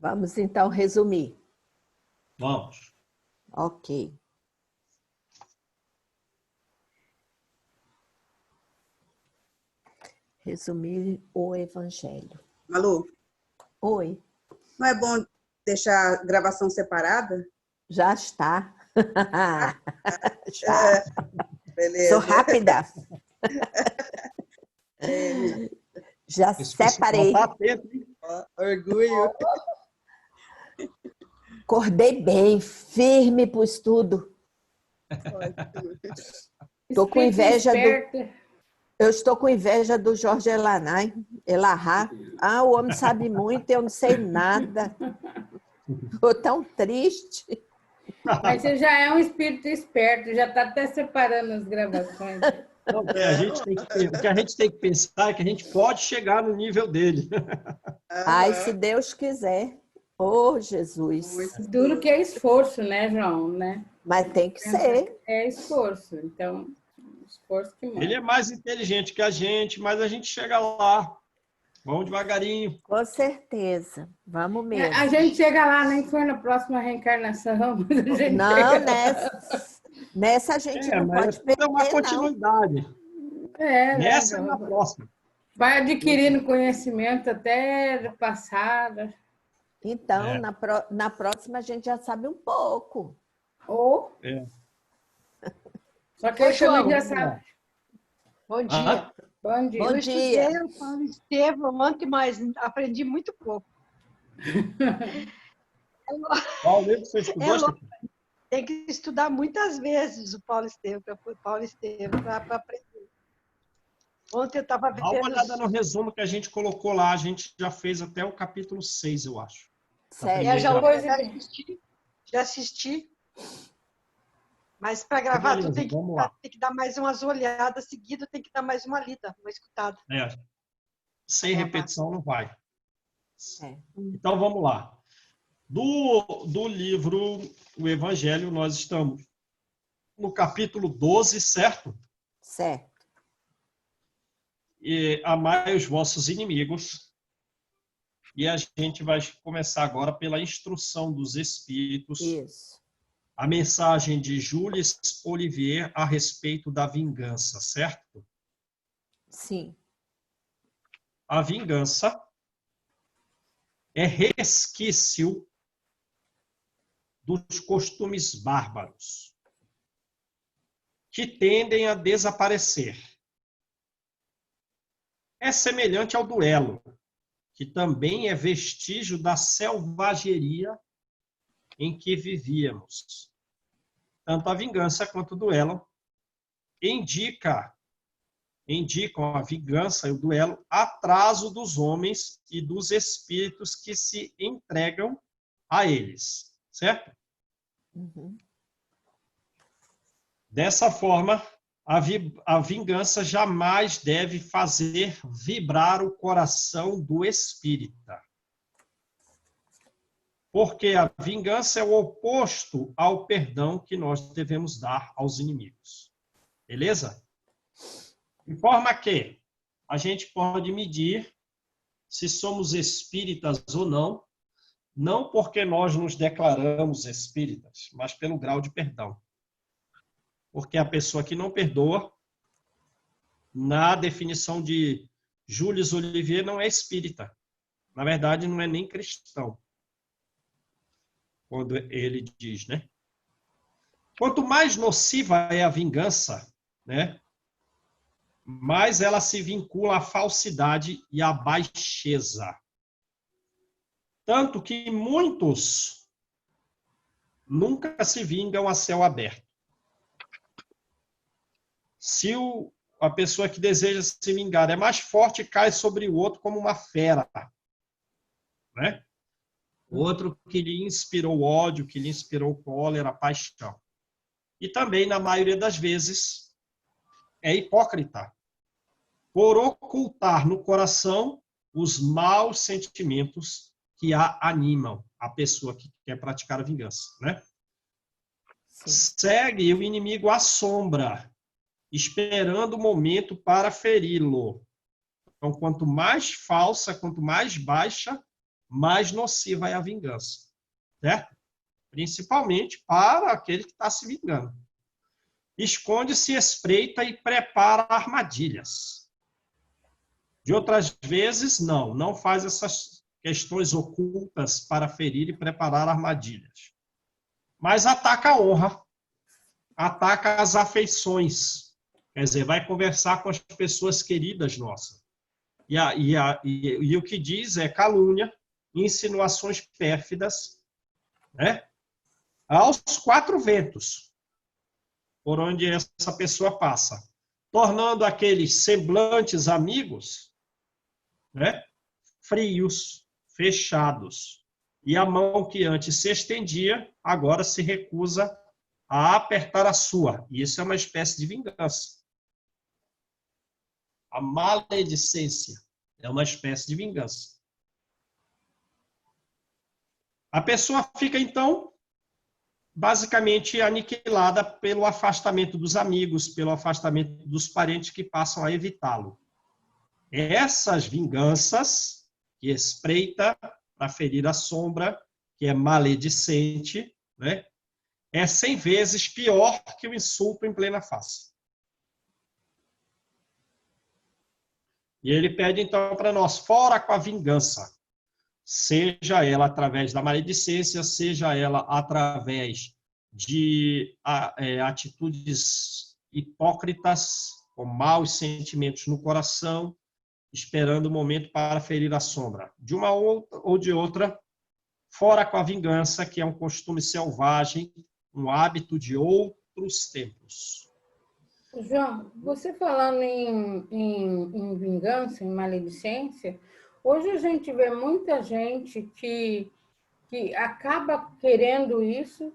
Vamos então resumir. Vamos. Ok. Resumir o Evangelho. Malu, Oi, não é bom deixar a gravação separada? já está. Já. Beleza. Sou rápida. Já Esse pessoal separei. tá atento, hein? Orgulho. Acordei bem, firme para o estudo. Tô com inveja Eu estou com inveja do Jorge Elahá. Ah, o homem sabe muito, eu não sei nada. Estou tão triste. Mas você já é um espírito esperto, já está até separando as gravações. Não, o que a gente tem que pensar é que a gente pode chegar no nível dele. Ai, se Deus quiser. Oh, Jesus. Duro que é esforço, né, João? Né? Mas tem que ser. É esforço, então, esforço que manda. Ele é mais inteligente que a gente, mas a gente chega lá. Vamos devagarinho. Com certeza. Vamos mesmo. A gente chega lá, nem foi na próxima reencarnação. Mas a gente Não, nessa a gente não mas pode perder, é uma continuidade. Nessa né? e na próxima. Vai adquirindo conhecimento até do passado. Então, na próxima a gente já sabe um pouco. Ou... Só que a gente já sabe. Bom dia. Bom dia. Eu estudei o Paulo Estevam ontem, mas aprendi muito pouco. Qual livro você estudou? Tem que estudar muitas vezes o Paulo Estevam para aprender. Ontem eu estava vendo... Dá uma olhada no resumo que a gente colocou lá. A gente já fez até o capítulo 6, eu acho. Sério? Já assisti. Mas para gravar, beleza, tu tem que dar mais umas olhadas seguidas, tem que dar mais uma lida, uma escutada. Sem repetição não vai. É. Então, vamos lá. Do livro O Evangelho, nós estamos no capítulo 12, certo? Certo. E amai os vossos inimigos. E a gente vai começar agora pela instrução dos Espíritos. Isso. A mensagem de Jules Olivier a respeito da vingança, certo? Sim. A vingança é resquício dos costumes bárbaros que tendem a desaparecer. É semelhante ao duelo, que também é vestígio da selvageria em que vivíamos. Tanto a vingança quanto o duelo indicam a vingança e o duelo atraso dos homens e dos espíritos que se entregam a eles, certo? Uhum. Dessa forma, a vingança jamais deve fazer vibrar o coração do espírita. Porque a vingança é o oposto ao perdão que nós devemos dar aos inimigos. Beleza? De forma que a gente pode medir se somos espíritas ou não, não porque nós nos declaramos espíritas, mas pelo grau de perdão. Porque a pessoa que não perdoa, na definição de Jules Olivier, não é espírita. Na verdade, não é nem cristão. Quando ele diz, né? Quanto mais nociva é a vingança, né? Mais ela se vincula à falsidade e à baixeza. Tanto que muitos nunca se vingam a céu aberto. Se a pessoa que deseja se vingar é mais forte, cai sobre o outro como uma fera, né? O outro que lhe inspirou ódio, que lhe inspirou cólera, paixão. E também, na maioria das vezes, é hipócrita, por ocultar no coração os maus sentimentos que a animam, a pessoa que quer praticar a vingança, né? Sim. Segue o inimigo à sombra, esperando o momento para feri-lo. Então, quanto mais falsa, quanto mais baixa, mais nociva é a vingança, certo? Principalmente para aquele que está se vingando. Esconde-se, espreita e prepara armadilhas. De outras vezes, não faz essas questões ocultas para ferir e preparar armadilhas. Mas ataca a honra, ataca as afeições, quer dizer, vai conversar com as pessoas queridas nossas. E o que diz é calúnia, insinuações pérfidas, né? Aos quatro ventos, por onde essa pessoa passa, tornando aqueles semblantes amigos, né, frios, fechados. E a mão que antes se estendia, agora se recusa a apertar a sua. E isso é uma espécie de vingança. A maledicência é uma espécie de vingança. A pessoa fica, então, basicamente aniquilada pelo afastamento dos amigos, pelo afastamento dos parentes que passam a evitá-lo. Essas vinganças que espreita para ferir a sombra, que é maledicente, né, é 100 vezes pior que o insulto em plena face. E ele pede, então, para nós, fora com a vingança. Seja ela através da maledicência, seja ela através de atitudes hipócritas, com maus sentimentos no coração, esperando o momento para ferir a sombra. De uma ou de outra, fora com a vingança, que é um costume selvagem, um hábito de outros tempos. João, você falando em vingança, em maledicência, hoje a gente vê muita gente que acaba querendo isso,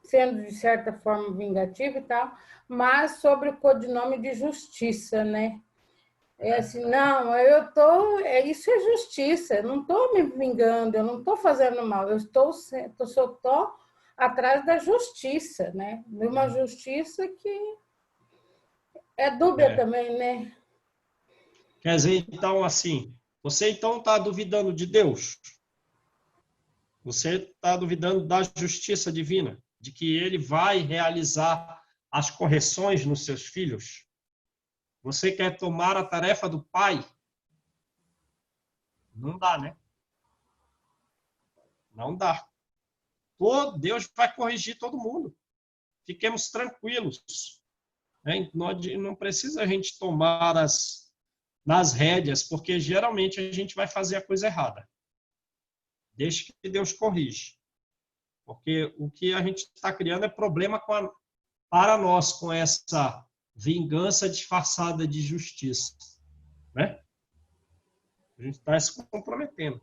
sendo de certa forma vingativo e tal, mas sobre o codinome de justiça, né? É assim, não, isso é justiça, eu não estou me vingando, eu não estou fazendo mal, eu só estou atrás da justiça, né? De uma justiça que é dúbia também, né? Quer dizer, então, assim, você então está duvidando de Deus? Você está duvidando da justiça divina? De que ele vai realizar as correções nos seus filhos? Você quer tomar a tarefa do pai? Não dá, né? Não dá. Deus vai corrigir todo mundo. Fiquemos tranquilos. Não precisa a gente tomar nas rédeas, porque geralmente a gente vai fazer a coisa errada. Deixe que Deus corrige. Porque o que a gente está criando é problema para nós com essa vingança disfarçada de justiça. Né? A gente está se comprometendo.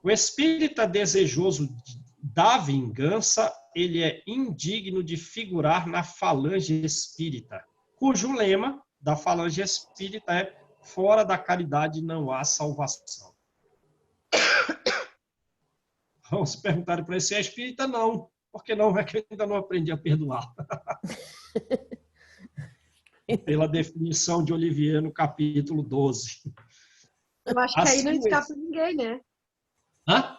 O espírita desejoso da vingança, ele é indigno de figurar na falange espírita, cujo lema da falange espírita é: fora da caridade não há salvação. Vamos perguntar para ele se é espírita? Não. Por que não? É que eu ainda não aprendi a perdoar. Pela definição de Olivier no capítulo 12. Eu acho que aí não escapa ninguém, né? Hã?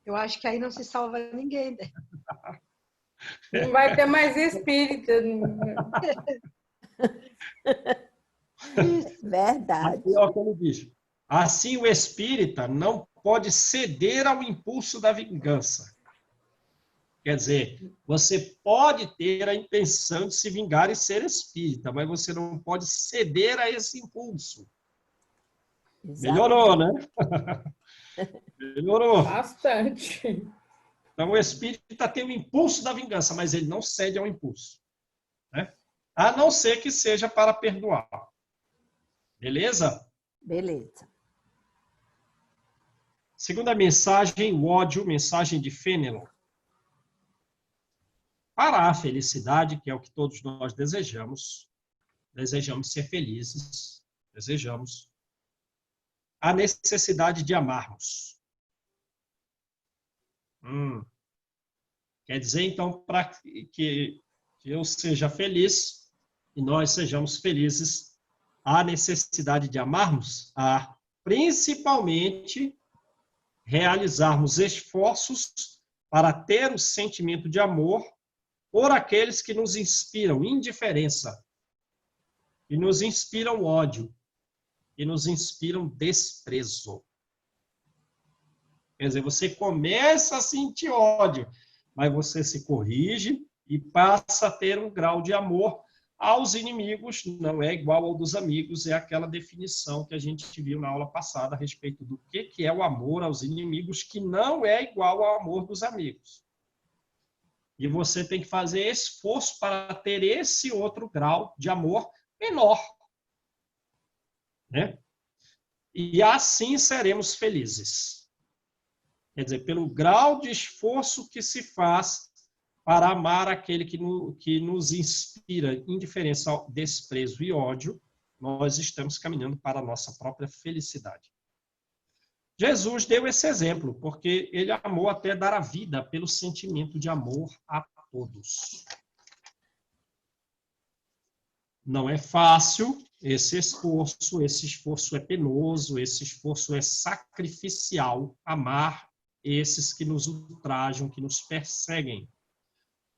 Eu acho que aí não se salva ninguém, né? Não vai ter mais espírita. Verdade. Aqui, ó, como diz. Assim, o espírita não pode ceder ao impulso da vingança. Quer dizer, você pode ter a intenção de se vingar e ser espírita, mas você não pode ceder a esse impulso. Exatamente. Melhorou, né? Melhorou. Bastante. Então, o espírita tem o impulso da vingança, mas ele não cede ao impulso. Né? A não ser que seja para perdoar. Beleza? Beleza. Segunda mensagem, o ódio, mensagem de Fênelon. Para a felicidade, que é o que todos nós desejamos ser felizes, desejamos, a necessidade de amarmos. Quer dizer, então, para que eu seja feliz e nós sejamos felizes, há necessidade de amarmos? Principalmente realizarmos esforços para ter o sentimento de amor por aqueles que nos inspiram indiferença, que nos inspiram ódio, que nos inspiram desprezo. Quer dizer, você começa a sentir ódio, mas você se corrige e passa a ter um grau de amor aos inimigos, não é igual ao dos amigos, é aquela definição que a gente viu na aula passada a respeito do que é o amor aos inimigos, que não é igual ao amor dos amigos. E você tem que fazer esforço para ter esse outro grau de amor menor, né? E assim seremos felizes. Quer dizer, pelo grau de esforço que se faz para amar aquele que nos inspira indiferença, desprezo e ódio, nós estamos caminhando para a nossa própria felicidade. Jesus deu esse exemplo, porque ele amou até dar a vida pelo sentimento de amor a todos. Não é fácil esse esforço é penoso, esse esforço é sacrificial, amar esses que nos ultrajam, que nos perseguem.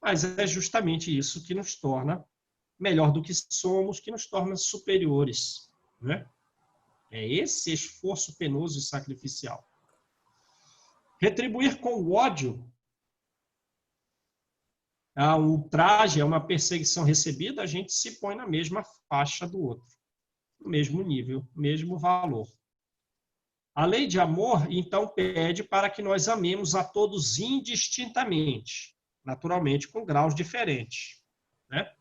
Mas é justamente isso que nos torna melhor do que somos, que nos torna superiores, né? É esse esforço penoso e sacrificial. Retribuir com o ódio a ultraje, a uma perseguição recebida, a gente se põe na mesma faixa do outro, no mesmo nível, mesmo valor. A lei de amor, então, pede para que nós amemos a todos indistintamente, naturalmente com graus diferentes, né?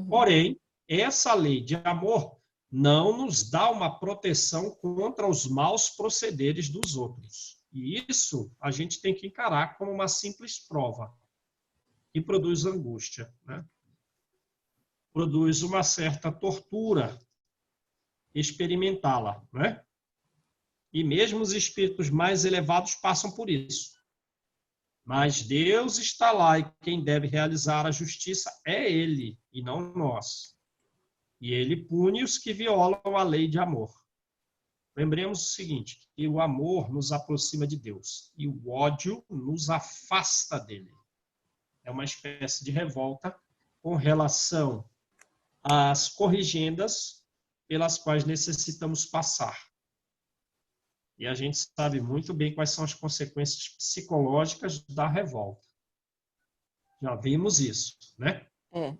Porém, essa lei de amor não nos dá uma proteção contra os maus procederes dos outros. E isso a gente tem que encarar como uma simples prova que produz angústia, né? Produz uma certa tortura experimentá-la, né? E mesmo os espíritos mais elevados passam por isso. Mas Deus está lá e quem deve realizar a justiça é Ele e não nós. E Ele pune os que violam a lei de amor. Lembremos o seguinte, que o amor nos aproxima de Deus e o ódio nos afasta dele. É uma espécie de revolta com relação às corrigendas pelas quais necessitamos passar. E a gente sabe muito bem quais são as consequências psicológicas da revolta. Já vimos isso, né? É.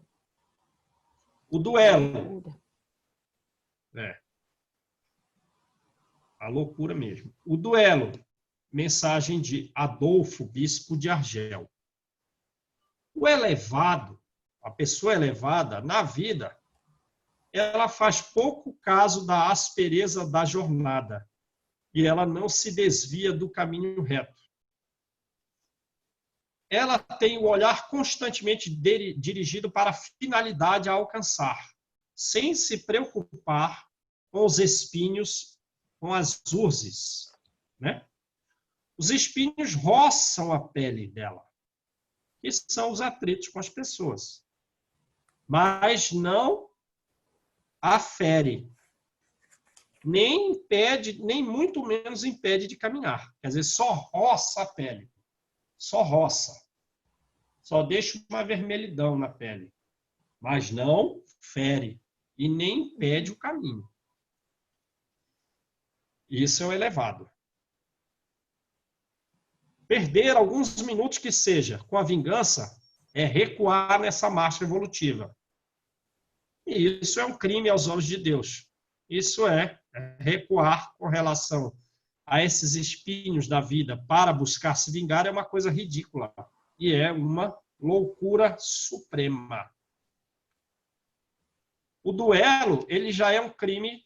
O duelo. A loucura mesmo. O duelo. Mensagem de Adolfo, bispo de Argel. O elevado, a pessoa elevada, na vida, ela faz pouco caso da aspereza da jornada. E ela não se desvia do caminho reto. Ela tem o olhar constantemente dirigido para a finalidade a alcançar, sem se preocupar com os espinhos, com as urzes, né? Os espinhos roçam a pele dela, que são os atritos com as pessoas, mas não a fere. Nem impede, nem muito menos impede de caminhar. Quer dizer, só roça a pele. Só roça. Só deixa uma vermelhidão na pele. Mas não fere. E nem impede o caminho. Isso é o elevado. Perder alguns minutos que seja com a vingança é recuar nessa marcha evolutiva. E isso é um crime aos olhos de Deus. Isso é recuar com relação a esses espinhos da vida para buscar se vingar é uma coisa ridícula e é uma loucura suprema. O duelo, ele já é um crime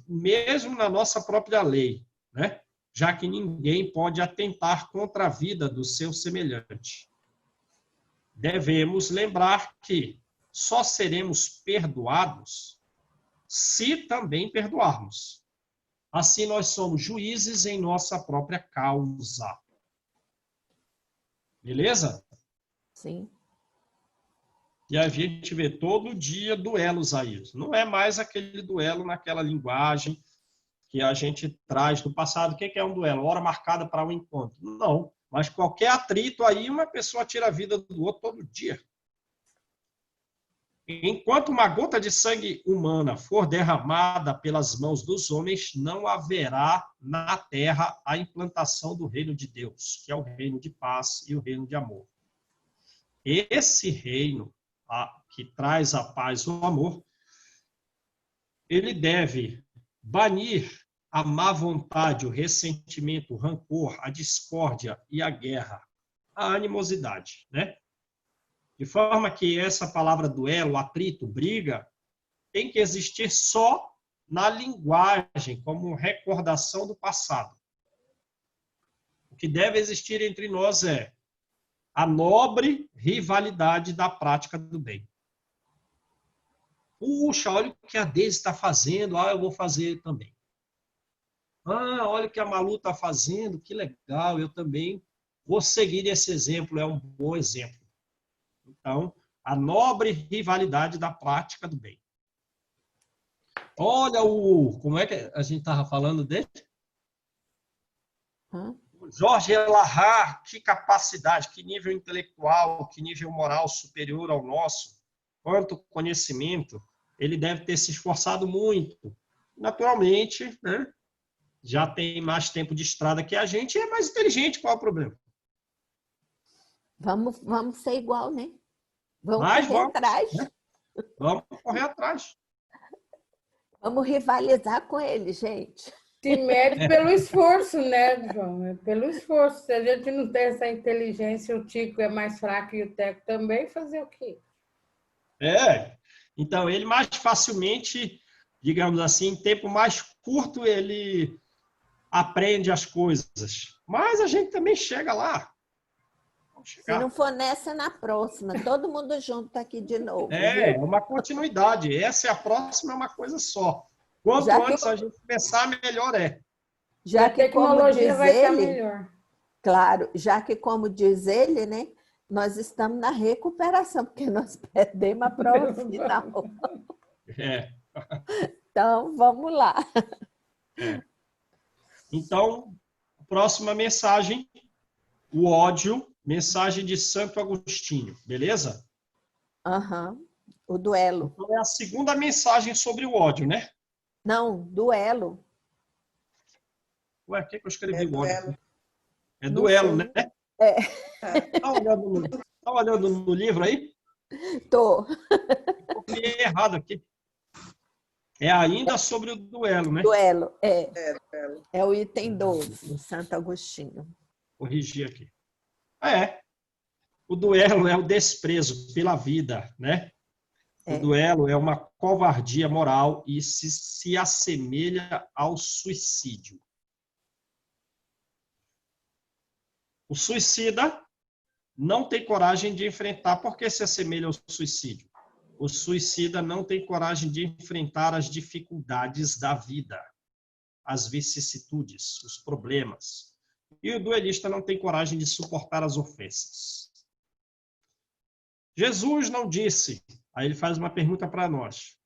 mesmo na nossa própria lei, né? Já que ninguém pode atentar contra a vida do seu semelhante. Devemos lembrar que só seremos perdoados se também perdoarmos. Assim, nós somos juízes em nossa própria causa. Beleza? Sim. E a gente vê todo dia duelos aí. Não é mais aquele duelo naquela linguagem que a gente traz do passado. O que é um duelo? Hora marcada para um encontro. Não, mas qualquer atrito aí, uma pessoa tira a vida do outro todo dia. Enquanto uma gota de sangue humana for derramada pelas mãos dos homens, não haverá na terra a implantação do reino de Deus, que é o reino de paz e o reino de amor. Esse reino que traz a paz e o amor, ele deve banir a má vontade, o ressentimento, o rancor, a discórdia e a guerra, a animosidade, né? De forma que essa palavra duelo, atrito, briga, tem que existir só na linguagem, como recordação do passado. O que deve existir entre nós é a nobre rivalidade da prática do bem. Puxa, olha o que a Deise está fazendo, eu vou fazer também. Olha o que a Malu está fazendo, que legal, eu também vou seguir esse exemplo, é um bom exemplo. Então, a nobre rivalidade da prática do bem. Olha como é que a gente estava falando dele? Jorge Elahá, que capacidade, que nível intelectual, que nível moral superior ao nosso, quanto conhecimento, ele deve ter se esforçado muito. Naturalmente, né? Já tem mais tempo de estrada que a gente e é mais inteligente, qual é o problema? Vamos ser igual, né? Vamos correr atrás. Né? Vamos correr atrás. Vamos rivalizar com ele, gente. Se mede pelo esforço, né, João? É pelo esforço. Se a gente não tem essa inteligência, o Tico é mais fraco e o Teco também, fazer o quê? Então ele mais facilmente, digamos assim, em tempo mais curto, ele aprende as coisas. Mas a gente também chega lá. Se não for nessa, na próxima. Todo mundo junto aqui de novo. É uma continuidade. Essa é a próxima, é uma coisa só. Quanto antes a gente começar, melhor é. Já a tecnologia vai estar melhor. Claro, já que, como diz ele, né, nós estamos na recuperação, porque nós perdemos a prova final. Então, vamos lá. Então, próxima mensagem, o ódio, mensagem de Santo Agostinho, beleza? O duelo. Então, é a segunda mensagem sobre o ódio, né? Não, duelo. Ué, o que eu escrevi o ódio? É duelo, né? Tá olhando no livro aí? Tô. Copiei errado aqui. É ainda sobre o duelo, né? Duelo, é o item 12, do Santo Agostinho. Corrigir aqui. O duelo é o desprezo pela vida, né? O duelo é uma covardia moral e se assemelha ao suicídio. O suicida não tem coragem de enfrentar. Por que se assemelha ao suicídio? O suicida não tem coragem de enfrentar as dificuldades da vida, as vicissitudes, os problemas. E o duelista não tem coragem de suportar as ofensas. Jesus não disse, aí ele faz uma pergunta para nós,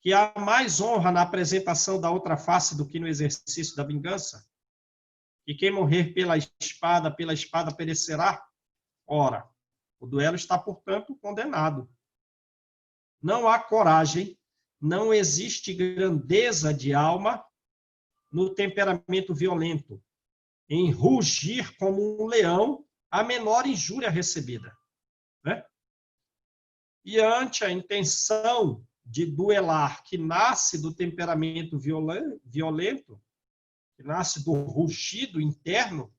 que há mais honra na apresentação da outra face do que no exercício da vingança? E quem morrer pela espada perecerá? Ora, o duelo está, portanto, condenado. Não há coragem, não existe grandeza de alma no temperamento violento, em rugir como um leão a menor injúria recebida. Né? E ante a intenção de duelar que nasce do temperamento violento, que nasce do rugido interno,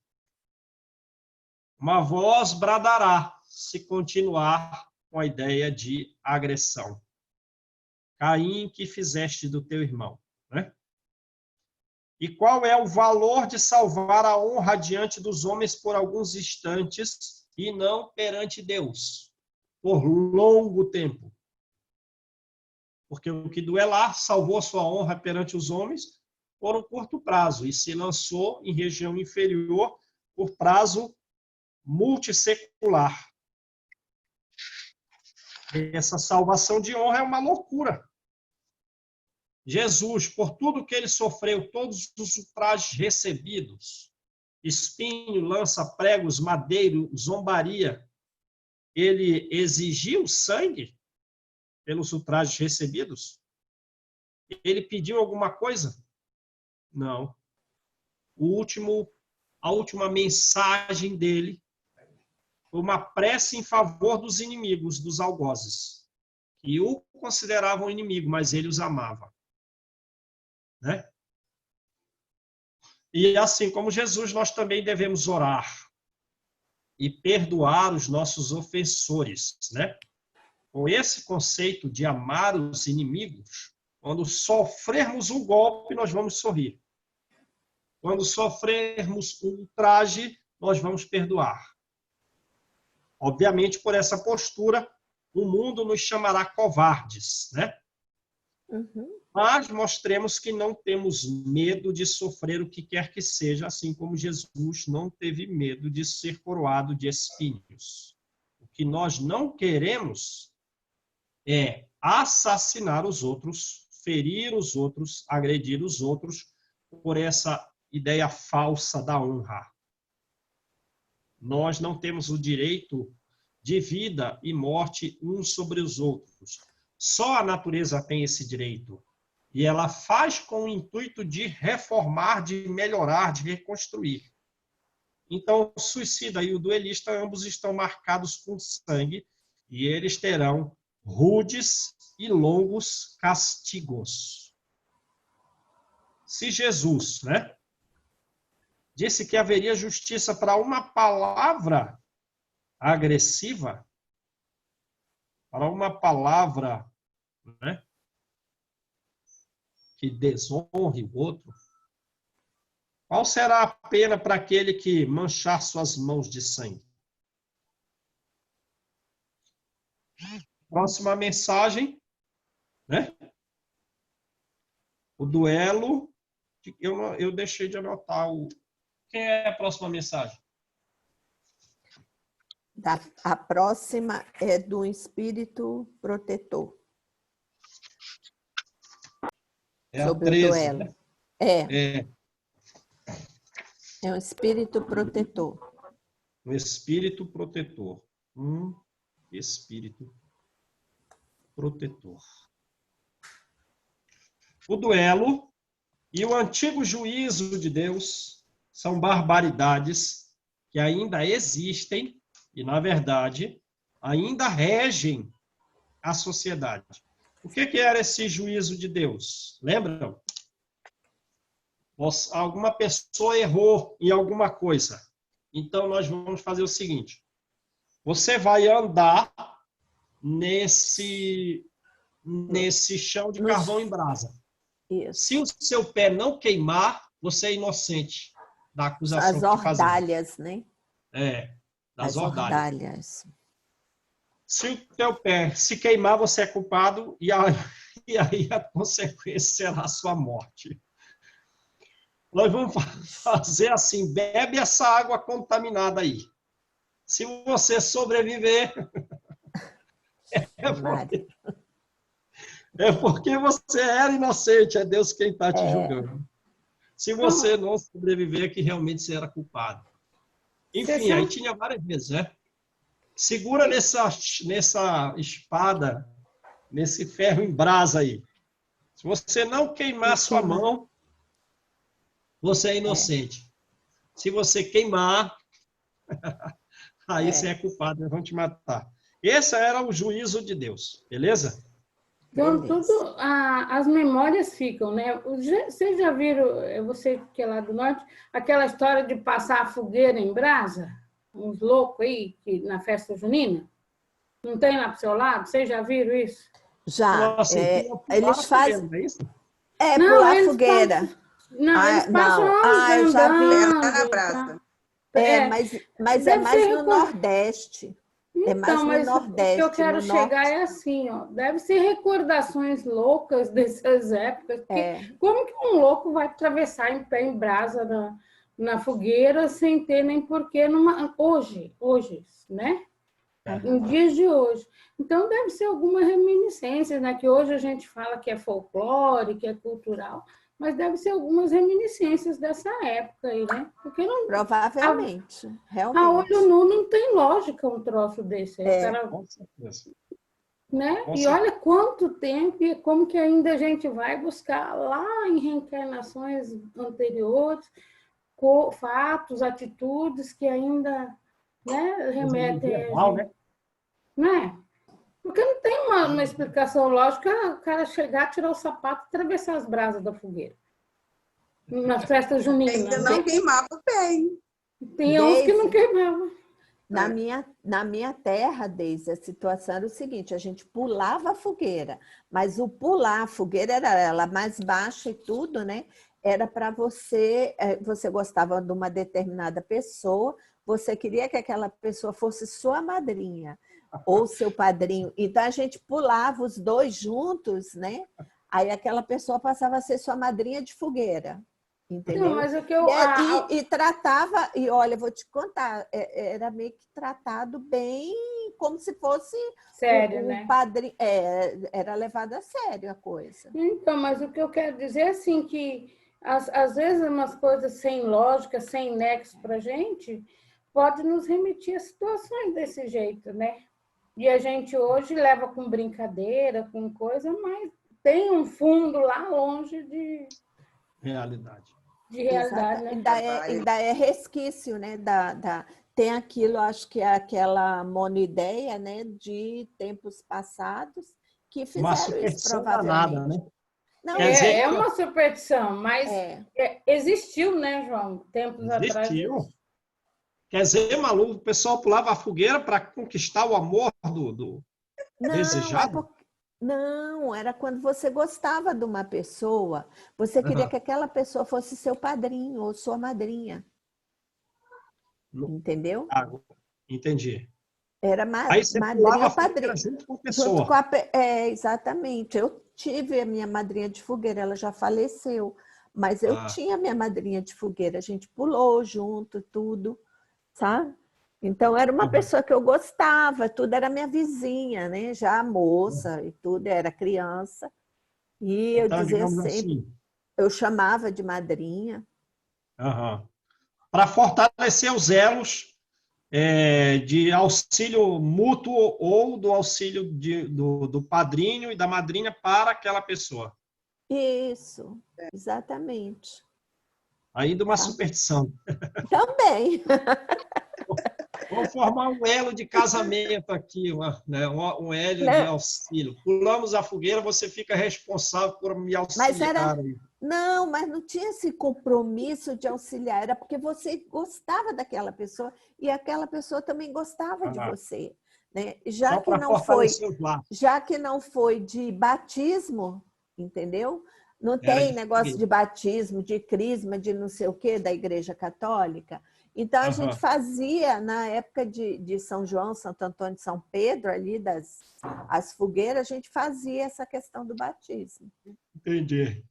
uma voz bradará se continuar com a ideia de agressão. Caim, que fizeste do teu irmão? Né? E qual é o valor de salvar a honra diante dos homens por alguns instantes e não perante Deus, por longo tempo? Porque o que duelar salvou sua honra perante os homens por um curto prazo e se lançou em região inferior por prazo multissecular. Essa salvação de honra é uma loucura. Jesus, por tudo que ele sofreu, todos os ultrajes recebidos, espinho, lança, pregos, madeiro, zombaria, ele exigiu sangue pelos ultrajes recebidos? Ele pediu alguma coisa? Não. A última mensagem dele foi uma prece em favor dos inimigos, dos algozes, que o consideravam inimigo, mas ele os amava. Né? E assim como Jesus, nós também devemos orar e perdoar os nossos ofensores, né? Com esse conceito de amar os inimigos, quando sofrermos um golpe, nós vamos sorrir. Quando sofrermos um ultraje, nós vamos perdoar. Obviamente, por essa postura, o mundo nos chamará covardes, né? Uhum. Mas mostremos que não temos medo de sofrer o que quer que seja, assim como Jesus não teve medo de ser coroado de espinhos. O que nós não queremos é assassinar os outros, ferir os outros, agredir os outros por essa ideia falsa da honra. Nós não temos o direito de vida e morte uns sobre os outros. Só a natureza tem esse direito. E ela faz com o intuito de reformar, de melhorar, de reconstruir. Então, o suicida e o duelista, ambos estão marcados com sangue e eles terão rudes e longos castigos. Se Jesus, né, disse que haveria justiça para uma palavra agressiva, para uma palavra, né, que desonre o outro, qual será a pena para aquele que manchar suas mãos de sangue? Próxima mensagem, né? O duelo. Eu deixei de anotar o. Quem é a próxima mensagem? A próxima é do espírito protetor. É sobre a 13, o duelo. né? É um espírito protetor. Um espírito protetor. Um espírito protetor. O duelo e o antigo juízo de Deus são barbaridades que ainda existem e, na verdade, ainda regem a sociedade. O que era esse juízo de Deus? Lembram? Alguma pessoa errou em alguma coisa. Então, nós vamos fazer o seguinte. Você vai andar nesse chão de carvão em brasa. Isso. Se o seu pé não queimar, você é inocente da acusação As que te fazem. ordalhas, né? Das As ordalhas. Se o teu pé se queimar, você é culpado e aí a consequência será a sua morte. Nós vamos fazer assim, bebe essa água contaminada aí. Se você sobreviver, é porque você era inocente, é Deus quem está te julgando. Se você não sobreviver, é que realmente você era culpado. Enfim, aí tinha várias vezes, né? Segura nessa espada, nesse ferro em brasa aí. Se você não queimar sua mão, você é inocente. Se você queimar, aí você é culpado, eles vão te matar. Esse era o juízo de Deus, beleza? Então, as memórias ficam, né? Vocês já viram, você que é lá do norte, aquela história de passar a fogueira em brasa? Uns loucos aí, na festa junina? Não tem lá pro seu lado? Vocês já viram isso? Já. Nossa, eles fazem... É isso? Pular a fogueira. Eles passam andando. Eu já vi. Na brasa. Mas é mais no Nordeste. Então, mas o que eu quero chegar é assim, ó, deve ser recordações loucas dessas épocas. Como que um louco vai atravessar em pé em brasa na fogueira sem ter nem porquê hoje, né? em dias de hoje. Então, deve ser alguma reminiscência, né? Que hoje a gente fala que é folclore, que é cultural, mas deve ser algumas reminiscências dessa época aí, né? Porque não, provavelmente, a realmente. olho nu não tem lógica um troço desse. Aí, cara, Com certeza. né? Com E certeza. olha quanto tempo e como que ainda a gente vai buscar lá em reencarnações anteriores fatos, atitudes que ainda, né, remetem a Medieval, gente. Né? Porque não tem uma explicação lógica o cara chegar, tirar o sapato e atravessar as brasas da fogueira. Na festa junina. Ainda não queimava o pé, hein? Tem uns que não queimavam. Na minha terra, Deise, a situação era o seguinte, a gente pulava a fogueira, mas o pular a fogueira era ela mais baixa e tudo, né? Era para você gostava de uma determinada pessoa, você queria que aquela pessoa fosse sua madrinha ou seu padrinho. Então, a gente pulava os dois juntos, né? Aí aquela pessoa passava a ser sua madrinha de fogueira. Entendeu? Não, mas o que E tratava, e olha, vou te contar, era meio que tratado bem, como se fosse sério, né? Padrinho, era levado a sério a coisa. Então, mas o que eu quero dizer é assim, que às vezes umas coisas sem lógica, sem nexo para a gente, pode nos remitir a situações desse jeito, né? E a gente hoje leva com brincadeira, com coisa, mas tem um fundo lá longe de realidade. Né? Ainda é resquício, né? Tem aquilo, acho que é aquela monoideia, né? De tempos passados que fizeram isso, provavelmente. Danada, né? Não, é uma superstição, mas existiu, né, João? Tempos atrás. Existiu. Quer dizer, Malu, o pessoal pulava a fogueira para conquistar o amor do desejado? Não, era quando você gostava de uma pessoa, você queria que aquela pessoa fosse seu padrinho ou sua madrinha. Entendeu? Entendi. Era madrinha ou padrinho. Junto com a pessoa. Exatamente. Eu tive a minha madrinha de fogueira, ela já faleceu, mas eu tinha a minha madrinha de fogueira, a gente pulou junto, tudo, sabe? Então, era uma pessoa que eu gostava, tudo era minha vizinha, né? Já moça e tudo, era criança. E eu dizia sempre, assim, eu chamava de madrinha. Para fortalecer os elos de auxílio mútuo ou do auxílio do padrinho e da madrinha para aquela pessoa. Isso, exatamente. Ainda uma superstição. Também. Vamos formar um elo de casamento aqui, né? Um elo de auxílio. Pulamos a fogueira, você fica responsável por me auxiliar. Mas não tinha esse compromisso de auxiliar, era porque você gostava daquela pessoa e aquela pessoa também gostava de você. Né? Já que não foi de batismo, entendeu? Não tem negócio de batismo, de crisma, de não sei o quê, da Igreja Católica. Então, a gente fazia, na época de São João, Santo Antônio e São Pedro, ali as fogueiras, a gente fazia essa questão do batismo. Entendi.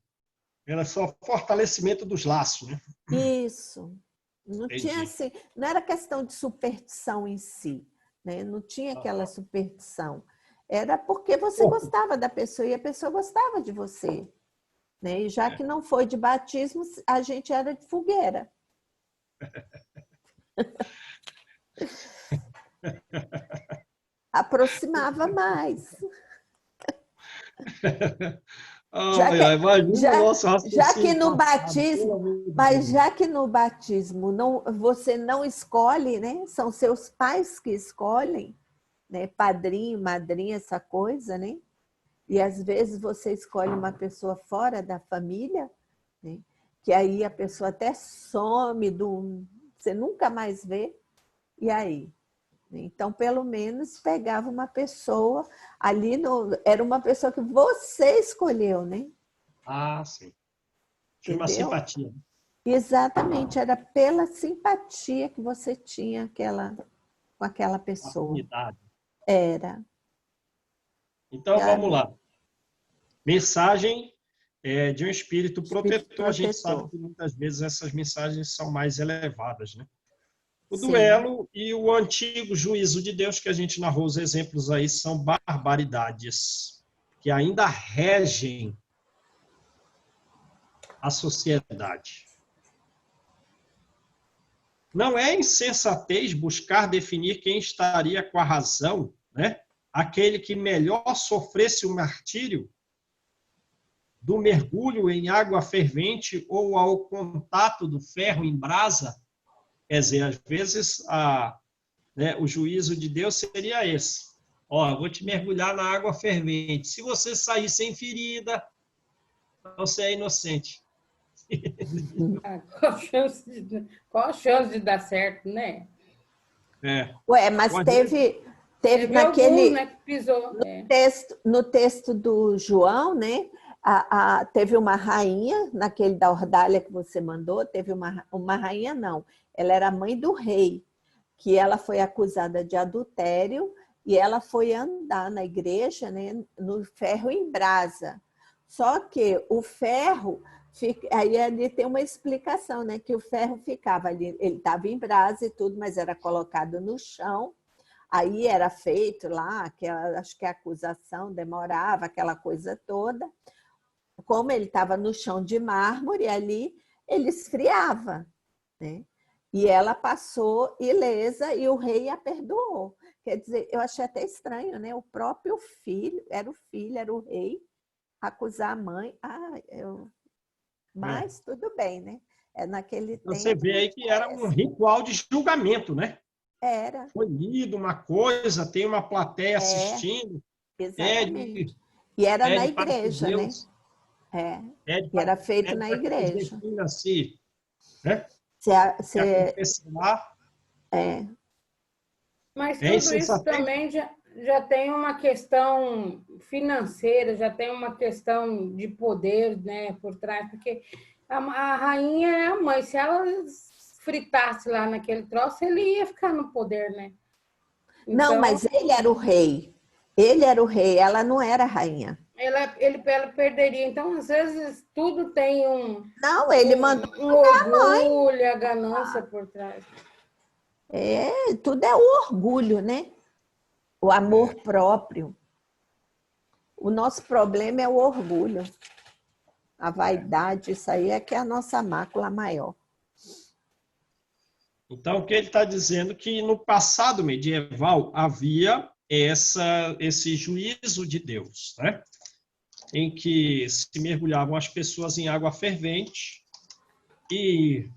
Era só fortalecimento dos laços, né? Isso. Não tinha assim, não era questão de superstição em si, né? Não tinha aquela superstição. Era porque você gostava da pessoa e a pessoa gostava de você. Né? E já que não foi de batismo, a gente era de fogueira. Aproximava mais. Já que no batismo, mas já que no batismo você não escolhe, né? São seus pais que escolhem, né? Padrinho, madrinha, essa coisa, né? E às vezes você escolhe uma pessoa fora da família, né? Que aí a pessoa até some, você nunca mais vê, e aí? Então, pelo menos, pegava uma pessoa ali, era uma pessoa que você escolheu, né? Sim. Tinha uma simpatia. Exatamente, era pela simpatia que você tinha com aquela pessoa. Afinidade. Era. Então, vamos lá. Mensagem de um espírito protetor. A gente sabe que muitas vezes essas mensagens são mais elevadas, né? O duelo e o antigo juízo de Deus, que a gente narrou os exemplos aí, são barbaridades que ainda regem a sociedade. Não é insensatez buscar definir quem estaria com a razão, né? Aquele que melhor sofresse o martírio do mergulho em água fervente ou ao contato do ferro em brasa. Quer dizer, às vezes o juízo de Deus seria esse. Ó, eu vou te mergulhar na água fervente. Se você sair sem ferida, você é inocente. Qual a chance de dar certo, né? Ué, mas teve naquele alguns, né, que pisou. No texto do João, né? Teve uma rainha, naquele da Ordália que você mandou, teve uma rainha, não. Ela era mãe do rei, que ela foi acusada de adultério e ela foi andar na igreja, né, no ferro em brasa. Só que o ferro, aí ali tem uma explicação, né, que o ferro ficava ali, ele estava em brasa e tudo, mas era colocado no chão. Aí era feito lá, acho que a acusação demorava, aquela coisa toda. Como ele estava no chão de mármore ali, ele esfriava, né? E ela passou ilesa e o rei a perdoou. Quer dizer, eu achei até estranho, né? O próprio filho, era o rei, acusar a mãe. Mas tudo bem, né? Naquele tempo. Você vê aí que era um ritual de julgamento, né? Era. Foi lido uma coisa, tem uma plateia assistindo. Exatamente. E era na igreja, né? E era feito na igreja. Assim, né? Mas tudo isso também já tem uma questão financeira, já tem uma questão de poder, né, por trás, porque a rainha é a mãe. Se ela fritasse lá naquele troço, ele ia ficar no poder, né? Então, não, mas ele era o rei. Ele era o rei, ela não era a rainha. Ele perderia. Então, às vezes, tudo tem Não, ele mandou orgulho, a ganância por trás. Tudo é o orgulho, né? O amor próprio. O nosso problema é o orgulho. A vaidade, isso aí é que é a nossa mácula maior. Então, o que ele está dizendo é que no passado medieval havia esse juízo de Deus, né? Em que se mergulhavam as pessoas em água fervente e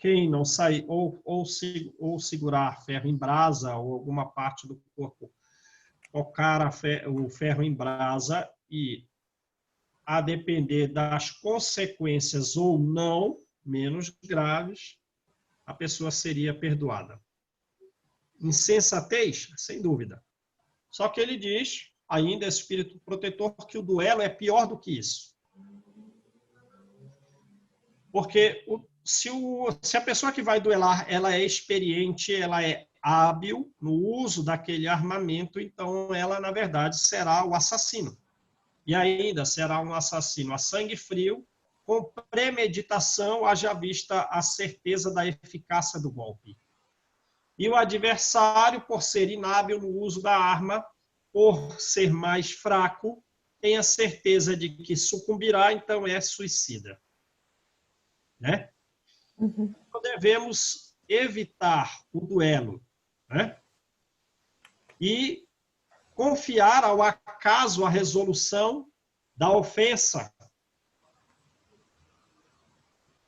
quem não sair ou segurar ferro em brasa ou alguma parte do corpo tocar o ferro em brasa e, a depender das consequências ou não, menos graves, a pessoa seria perdoada. Insensatez? Sem dúvida. Só que ele diz, ainda esse espírito protetor, que o duelo é pior do que isso. Porque se a pessoa que vai duelar ela é experiente, ela é hábil no uso daquele armamento, então ela, na verdade, será o assassino. E ainda será um assassino a sangue frio, com premeditação, haja vista a certeza da eficácia do golpe. E o adversário, por ser inábil no uso da arma, por ser mais fraco, tem a certeza de que sucumbirá, então é suicida. Né? Uhum. Então, devemos evitar o duelo, né? E confiar ao acaso a resolução da ofensa.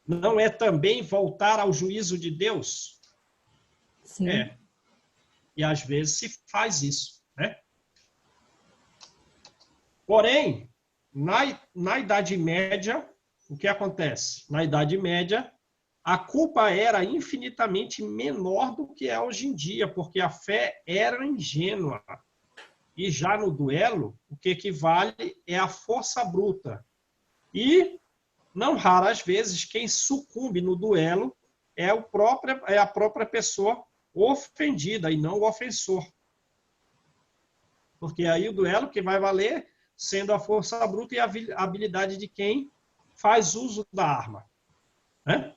Não é também voltar ao juízo de Deus? Sim. E às vezes se faz isso, né? Porém, na Idade Média, o que acontece? Na Idade Média, a culpa era infinitamente menor do que é hoje em dia, porque a fé era ingênua. E já no duelo, o que vale é a força bruta. E, não raras vezes, quem sucumbe no duelo é a própria pessoa ofendida e não o ofensor. Porque aí o duelo que vai valer sendo a força bruta e a habilidade de quem faz uso da arma. Né?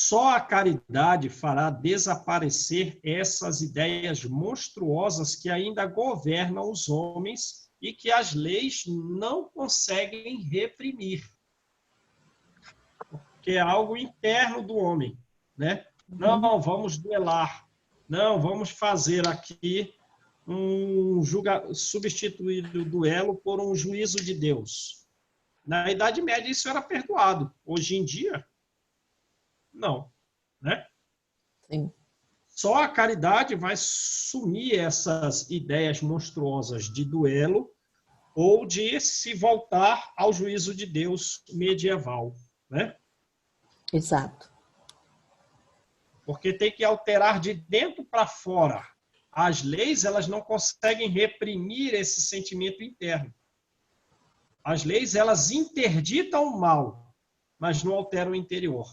Só a caridade fará desaparecer essas ideias monstruosas que ainda governam os homens e que as leis não conseguem reprimir. Porque é algo interno do homem, né? Não, vamos duelar. Não, vamos fazer aqui substituir o duelo por um juízo de Deus. Na Idade Média isso era perdoado. Hoje em dia, não, né? Sim. Só a caridade vai sumir essas ideias monstruosas de duelo ou de se voltar ao juízo de Deus medieval, né? Exato. Porque tem que alterar de dentro para fora. As leis, elas não conseguem reprimir esse sentimento interno. As leis, elas interditam o mal, mas não alteram o interior.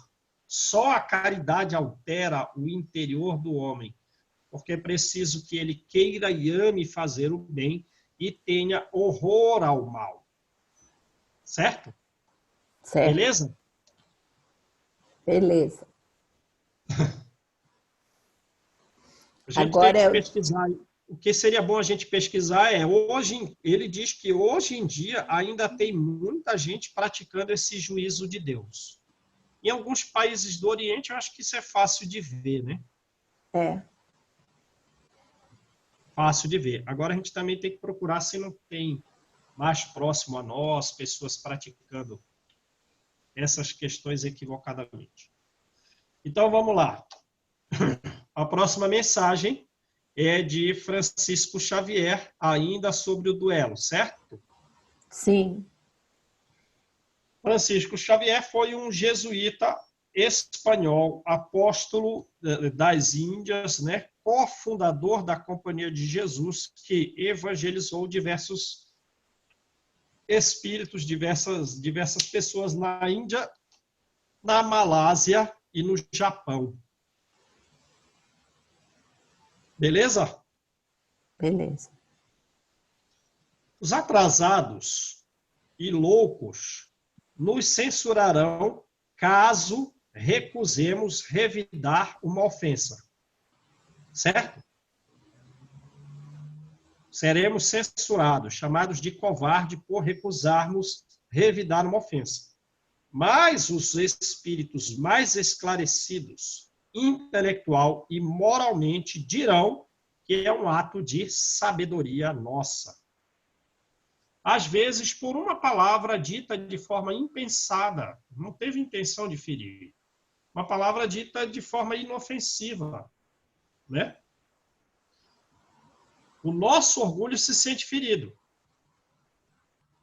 Só a caridade altera o interior do homem, porque é preciso que ele queira e ame fazer o bem e tenha horror ao mal. Certo? Certo. Beleza? Beleza. A gente Agora tem que pesquisar. O que seria bom a gente pesquisar é, ele diz que hoje em dia ainda tem muita gente praticando esse juízo de Deus. Em alguns países do Oriente, eu acho que isso é fácil de ver, né? É. Fácil de ver. Agora a gente também tem que procurar se não tem mais próximo a nós, pessoas praticando essas questões equivocadamente. Então, vamos lá. A próxima mensagem é de Francisco Xavier, ainda sobre o duelo, certo? Sim. Francisco Xavier foi um jesuíta espanhol, apóstolo das Índias, né? Cofundador da Companhia de Jesus, que evangelizou diversos espíritos, diversas pessoas na Índia, na Malásia e no Japão. Beleza? Beleza. Os atrasados e loucos nos censurarão caso recusemos revidar uma ofensa. Certo? Seremos censurados, chamados de covarde por recusarmos revidar uma ofensa. Mas os espíritos mais esclarecidos, intelectual e moralmente, dirão que é um ato de sabedoria nossa. Às vezes, por uma palavra dita de forma impensada, não teve intenção de ferir. Uma palavra dita de forma inofensiva, né? O nosso orgulho se sente ferido.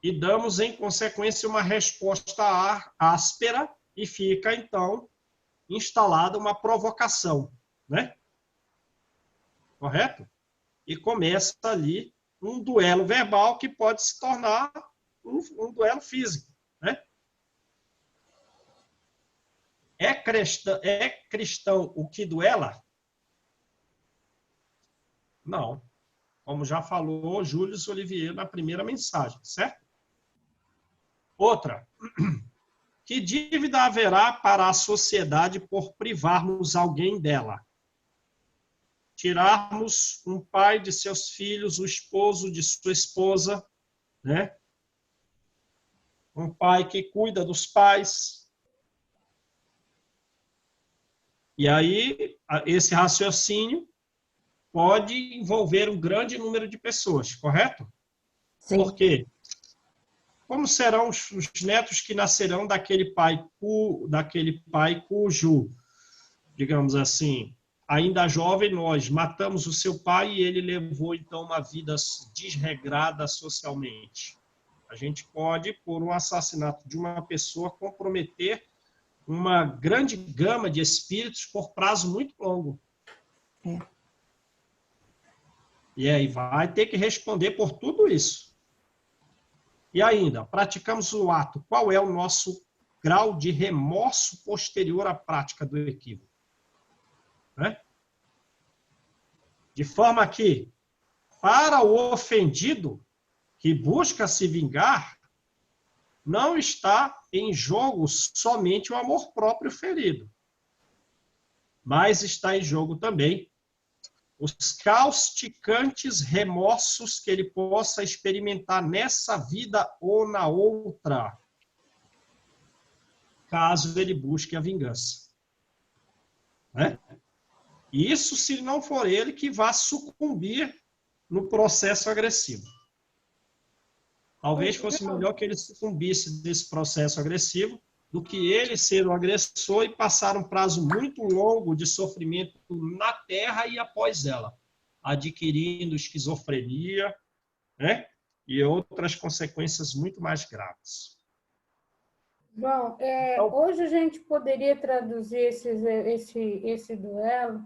E damos, em consequência, uma resposta áspera e fica, então, instalada uma provocação, né? Correto? E começa ali um duelo verbal que pode se tornar um duelo físico, né? É cristão o que duela? Não. Como já falou Júlio Olivier na primeira mensagem, certo? Outra. Que dívida haverá para a sociedade por privarmos alguém dela? Tirarmos um pai de seus filhos, o esposo de sua esposa, né? Um pai que cuida dos pais. E aí, esse raciocínio pode envolver um grande número de pessoas, correto? Sim. Por quê? Como serão os netos que nascerão daquele pai cujo, digamos assim, ainda jovem, nós matamos o seu pai e ele levou, então, uma vida desregrada socialmente. A gente pode, por um assassinato de uma pessoa, comprometer uma grande gama de espíritos por prazo muito longo. É. E aí vai ter que responder por tudo isso. E ainda, praticamos o ato. Qual é o nosso grau de remorso posterior à prática do equívoco? Né? De forma que, para o ofendido que busca se vingar, não está em jogo somente o amor próprio ferido, mas está em jogo também os causticantes remorsos que ele possa experimentar nessa vida ou na outra, caso ele busque a vingança. Né? E isso se não for ele que vá sucumbir no processo agressivo. Talvez fosse melhor que ele sucumbisse desse processo agressivo do que ele ser o agressor e passar um prazo muito longo de sofrimento na Terra e após ela, adquirindo esquizofrenia, né? E outras consequências muito mais graves. Bom, hoje a gente poderia traduzir esse duelo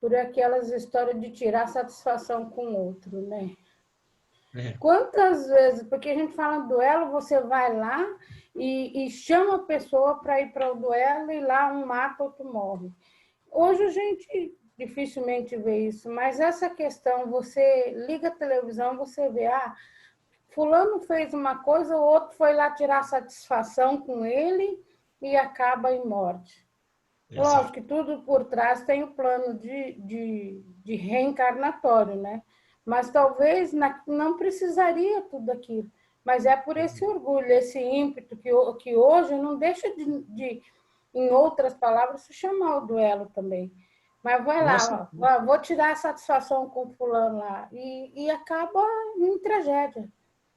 por aquelas histórias de tirar satisfação com o outro, né? Quantas vezes, porque a gente fala duelo, você vai lá e chama a pessoa para ir para o duelo e lá um mata, outro morre. Hoje a gente dificilmente vê isso, mas essa questão, você liga a televisão, você vê, fulano fez uma coisa, o outro foi lá tirar satisfação com ele e acaba em morte. Exato. Lógico que tudo por trás tem o plano de reencarnatório, né? Mas talvez não precisaria tudo aquilo. Mas é por esse orgulho, esse ímpeto que hoje não deixa de, em outras palavras, se chamar o duelo também. Mas vai lá, vou tirar a satisfação com o fulano lá. E acaba em tragédia.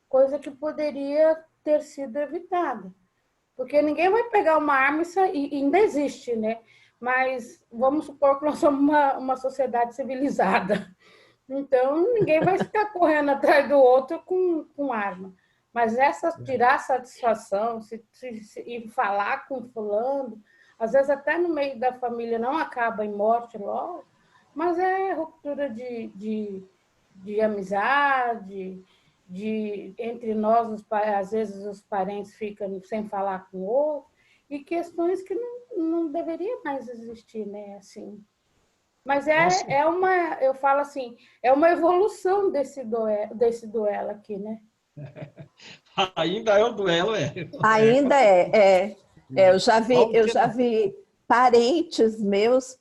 Coisa que poderia ter sido evitada. Porque ninguém vai pegar uma arma e ainda existe, né? Mas vamos supor que nós somos uma sociedade civilizada. Então, ninguém vai ficar correndo atrás do outro com arma. Mas tirar satisfação e falar com fulano, às vezes até no meio da família não acaba em morte logo, mas é ruptura de amizade, entre nós, às vezes os parentes ficam sem falar com o outro, e questões que não deveria mais existir, né? Assim. Mas eu falo assim, é uma evolução desse duelo aqui, né? Ainda é o duelo, Ainda é. Eu já vi parentes meus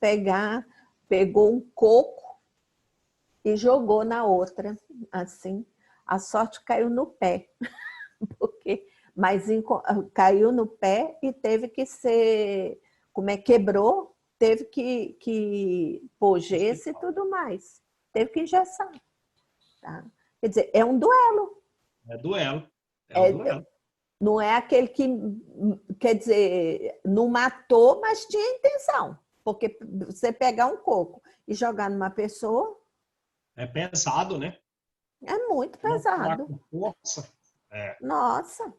pegou um coco e jogou na outra, assim. A sorte caiu no pé, caiu no pé e teve que ser, quebrou, teve que pôr gesso e tudo mais. Teve que engessar. Tá? Quer dizer, é um duelo. É duelo. Duelo. Não é aquele que, quer dizer, não matou, mas tinha intenção. Porque você pegar um coco e jogar numa pessoa... É pesado, né? É muito pesado. Com força. Nossa,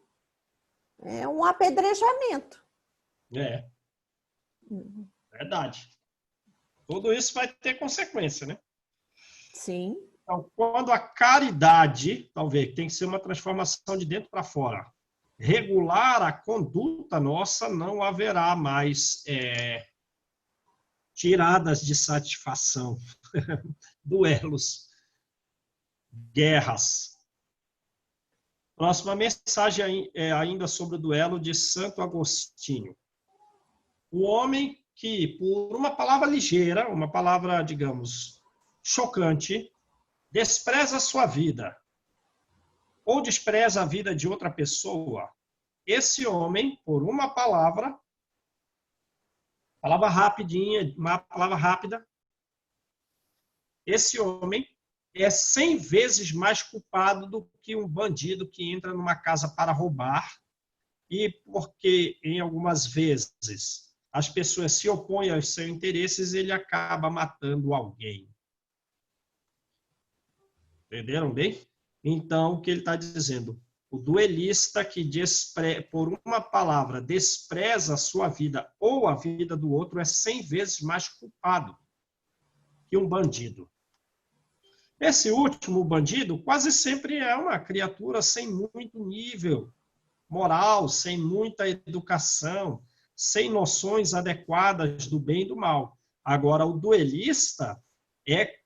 é um apedrejamento. Verdade. Tudo isso vai ter consequência, né? Sim. Então, quando a caridade, talvez, tem que ser uma transformação de dentro para fora, regular a conduta nossa, não haverá mais tiradas de satisfação, duelos, guerras. Próxima mensagem é ainda sobre o duelo de Santo Agostinho. O homem que, por uma palavra ligeira, uma palavra, digamos, chocante, despreza a sua vida ou despreza a vida de outra pessoa, esse homem, por uma palavra rapidinha, uma palavra rápida, esse homem é 100 vezes mais culpado do que um bandido que entra numa casa para roubar e porque, em algumas vezes, as pessoas se opõem aos seus interesses, ele acaba matando alguém. Entenderam bem? Então, o que ele está dizendo? O duelista que, por uma palavra, despreza a sua vida ou a vida do outro é 100 vezes mais culpado que um bandido. Esse último bandido quase sempre é uma criatura sem muito nível moral, sem muita educação, sem noções adequadas do bem e do mal. Agora, o duelista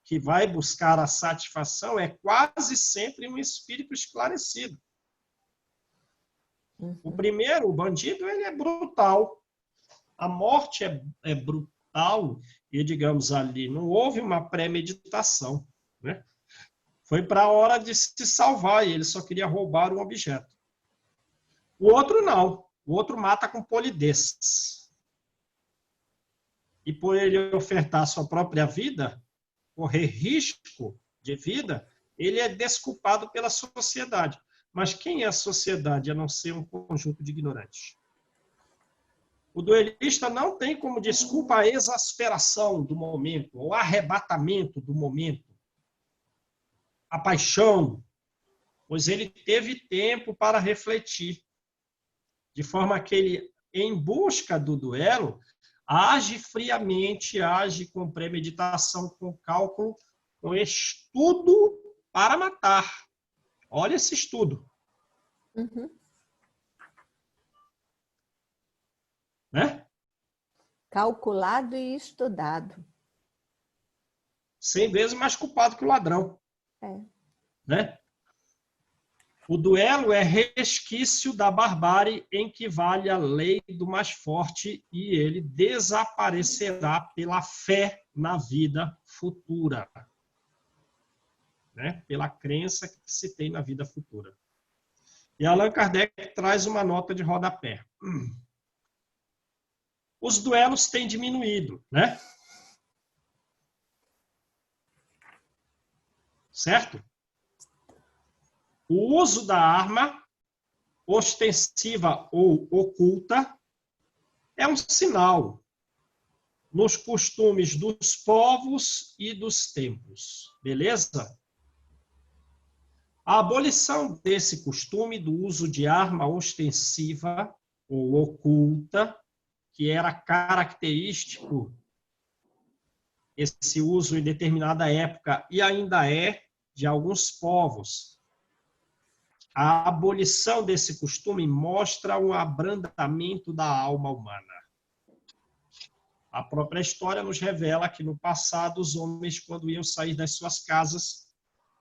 que vai buscar a satisfação é quase sempre um espírito esclarecido. O primeiro, o bandido, ele é brutal. A morte é brutal E, digamos ali, não houve uma pré-meditação, né? Foi para a hora de se salvar e ele só queria roubar um objeto. O outro não. O outro mata com polidez. E por ele ofertar sua própria vida, correr risco de vida, ele é desculpado pela sociedade. Mas quem é a sociedade, a não ser um conjunto de ignorantes? O duelista não tem como desculpa a exasperação do momento, o arrebatamento do momento, a paixão, pois ele teve tempo para refletir, de forma que ele, em busca do duelo, age friamente, age com premeditação, com cálculo, com estudo para matar. Olha esse estudo. Uhum. Né? Calculado e estudado. 100 vezes mais culpado que o ladrão. É. Né? O duelo é resquício da barbárie em que vale a lei do mais forte e ele desaparecerá pela fé na vida futura. Né? Pela crença que se tem na vida futura. E Allan Kardec traz uma nota de rodapé. Os duelos têm diminuído, né? Certo? O uso da arma, ostensiva ou oculta, é um sinal nos costumes dos povos e dos tempos. Beleza? A abolição desse costume do uso de arma ostensiva ou oculta, que era característico esse uso em determinada época e ainda é de alguns povos. A abolição desse costume mostra um abrandamento da alma humana. A própria história nos revela que no passado os homens, quando iam sair das suas casas,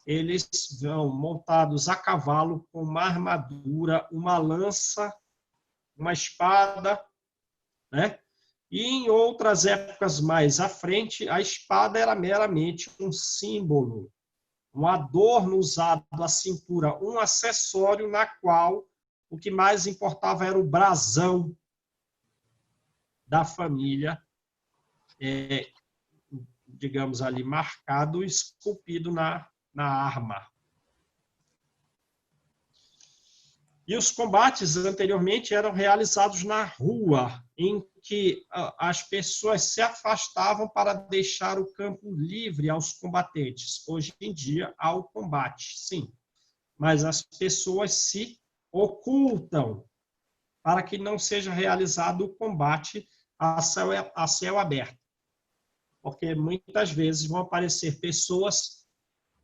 eles vão montados a cavalo com uma armadura, uma lança, uma espada, né? E em outras épocas mais à frente, a espada era meramente um símbolo, um adorno usado à cintura, um acessório na qual o que mais importava era o brasão da família, digamos ali, marcado, esculpido na arma. E os combates anteriormente eram realizados na rua, em que as pessoas se afastavam para deixar o campo livre aos combatentes. Hoje em dia há o combate, sim, mas as pessoas se ocultam para que não seja realizado o combate a céu aberto. Porque muitas vezes vão aparecer pessoas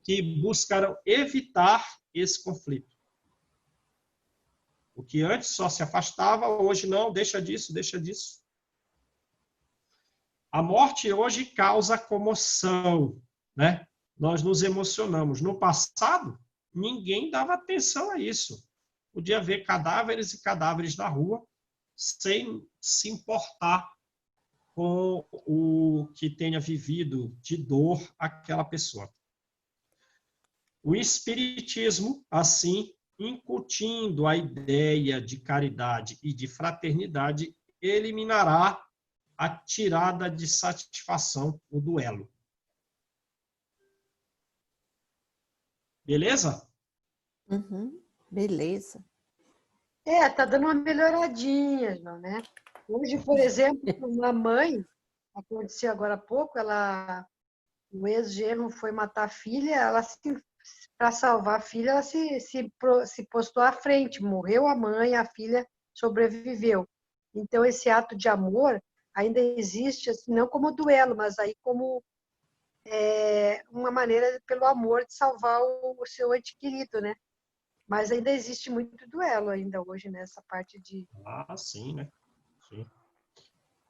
que buscarão evitar esse conflito. O que antes só se afastava, hoje não, deixa disso, deixa disso. A morte hoje causa comoção, né? Nós nos emocionamos. No passado, ninguém dava atenção a isso. Podia ver cadáveres e cadáveres na rua sem se importar com o que tenha vivido de dor aquela pessoa. O espiritismo, assim, incutindo a ideia de caridade e de fraternidade, eliminará a tirada de satisfação, o duelo. Beleza? Uhum. Beleza. Tá dando uma melhoradinha, João, né? Hoje, por exemplo, uma mãe, aconteceu agora há pouco, o ex-genro foi matar a filha, ela para salvar a filha, ela se postou à frente, morreu a mãe, a filha sobreviveu. Então, esse ato de amor ainda existe, assim, não como duelo, mas aí como uma maneira, pelo amor, de salvar o seu ente querido, né? Mas ainda existe muito duelo ainda hoje nessa parte de... Ah, sim, né? Sim.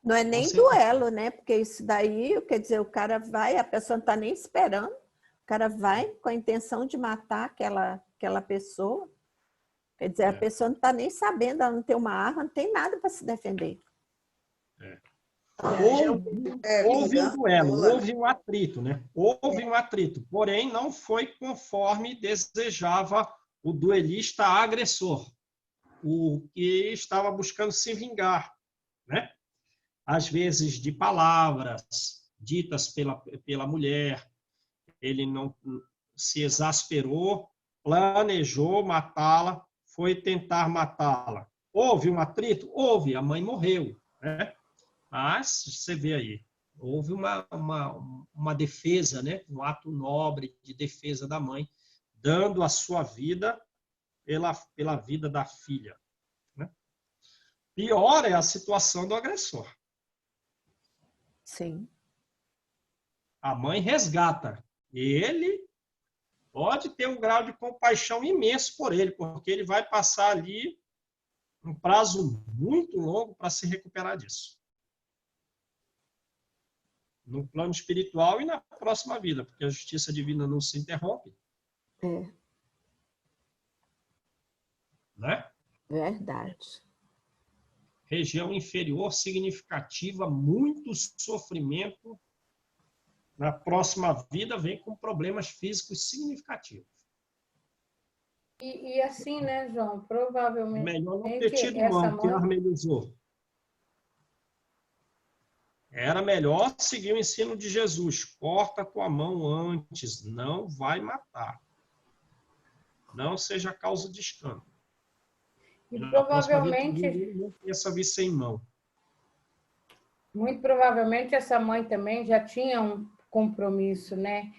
Não é nem duelo, né? Porque isso daí, quer dizer, o cara vai, a pessoa não está nem esperando, o cara vai com a intenção de matar aquela pessoa. Quer dizer, a pessoa não está nem sabendo, ela não tem uma arma, não tem nada para se defender. Houve um duelo, houve um atrito, né? Houve um atrito, porém não foi conforme desejava o duelista agressor, o que estava buscando se vingar, né? Às vezes de palavras ditas pela mulher, ele não se exasperou, planejou matá-la, foi tentar matá-la. Houve um atrito? Houve, a mãe morreu, né? Mas você vê aí, houve uma defesa, né? Um ato nobre de defesa da mãe, dando a sua vida pela vida da filha. Né? Pior é a situação do agressor. Sim. A mãe resgata. Ele pode ter um grau de compaixão imenso por ele, porque ele vai passar ali um prazo muito longo para se recuperar disso. No plano espiritual e na próxima vida, porque a justiça divina não se interrompe. É. Né? Verdade. Região inferior significativa, muito sofrimento. Na próxima vida vem com problemas físicos significativos. E assim, né, João? Provavelmente Melhor não ter tido essa mão que armelizou. Era melhor seguir o ensino de Jesus. Corta a tua mão antes, não vai matar. Não seja causa de escândalo. E na provavelmente, não pensa vir sem mão. muito provavelmente essa mãe também já tinha um compromisso, né?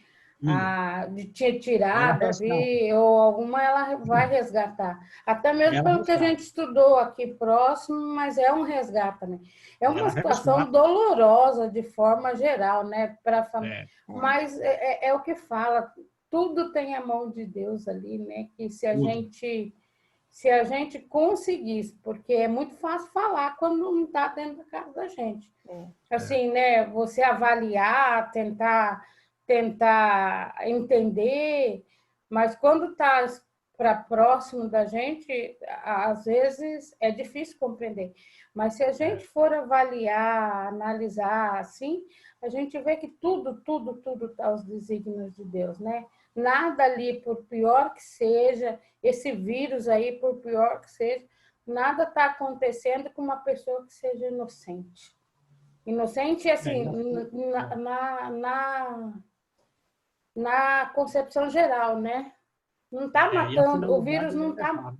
De tirar Davi, ou alguma ela vai resgatar. Até mesmo pelo que a gente estudou aqui próximo, mas é um resgate, né? É uma situação dolorosa de forma geral, né? Para a família. Mas é o que fala, tudo tem a mão de Deus ali, né? Que se a gente conseguisse, porque é muito fácil falar quando não está dentro da casa da gente. Assim, né? Você avaliar, tentar entender, mas quando está para próximo da gente, às vezes é difícil compreender. Mas se a gente for avaliar, analisar assim, a gente vê que tudo está aos desígnios de Deus, né? Nada ali, por pior que seja, esse vírus aí, por pior que seja, nada está acontecendo com uma pessoa que seja inocente. Inocente, assim, na concepção geral, né? Não está matando, o vírus não está...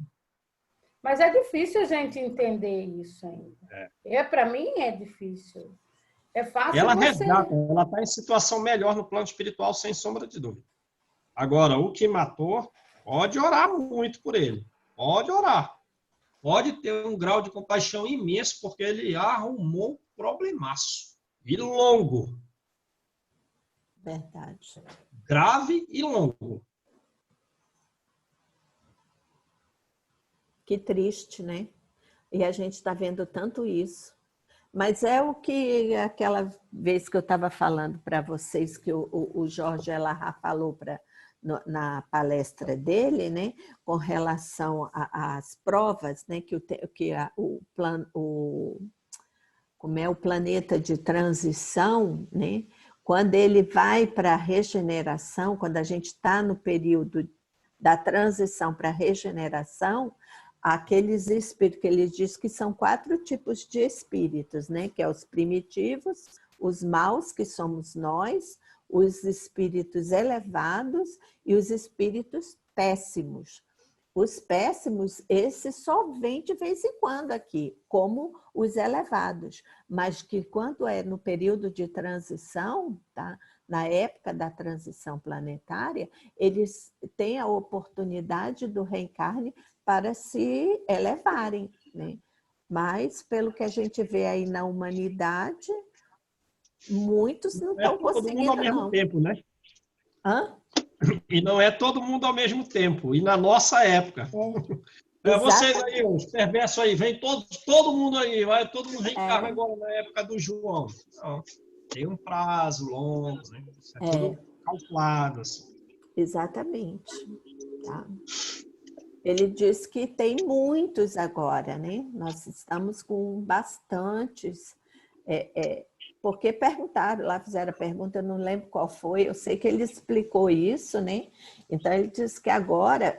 Mas é difícil a gente entender isso ainda. Para mim é difícil. É fácil ela resgata, ela está em situação melhor no plano espiritual, sem sombra de dúvida. Agora, o que matou, pode orar muito por ele. Pode orar. Pode ter um grau de compaixão imenso, porque ele arrumou um problemaço. E longo. Verdade. Grave e longo. Que triste, né? E a gente está vendo tanto isso. Mas é o que aquela vez que eu estava falando para vocês, que o Jorge Elahá falou na palestra dele, né, com relação às provas, né, como é o planeta de transição, né, quando ele vai para a regeneração, quando a gente está no período da transição para a regeneração, aqueles espíritos que ele diz que são 4 tipos de espíritos, né, que é os primitivos, os maus, que somos nós, os espíritos elevados e os espíritos péssimos. Os péssimos, esses só vêm de vez em quando aqui, como os elevados, mas que quando é no período de transição, tá? Na época da transição planetária, eles têm a oportunidade do reencarne para se elevarem, né? Mas, pelo que a gente vê aí na humanidade, muitos não estão conseguindo, não. Todo mundo ao mesmo tempo, né? Hã? E não é todo mundo ao mesmo tempo. E na nossa época. Vocês aí, os perversos aí, vem todo mundo aí, vai todo mundo reencarna agora na época do João. Não, tem um prazo longo, né? Isso é tudo calculado. Assim. Exatamente. Tá. Ele diz que tem muitos agora, né? Nós estamos com bastantes Porque perguntaram, lá fizeram a pergunta, eu não lembro qual foi, eu sei que ele explicou isso, né? Então, ele disse que agora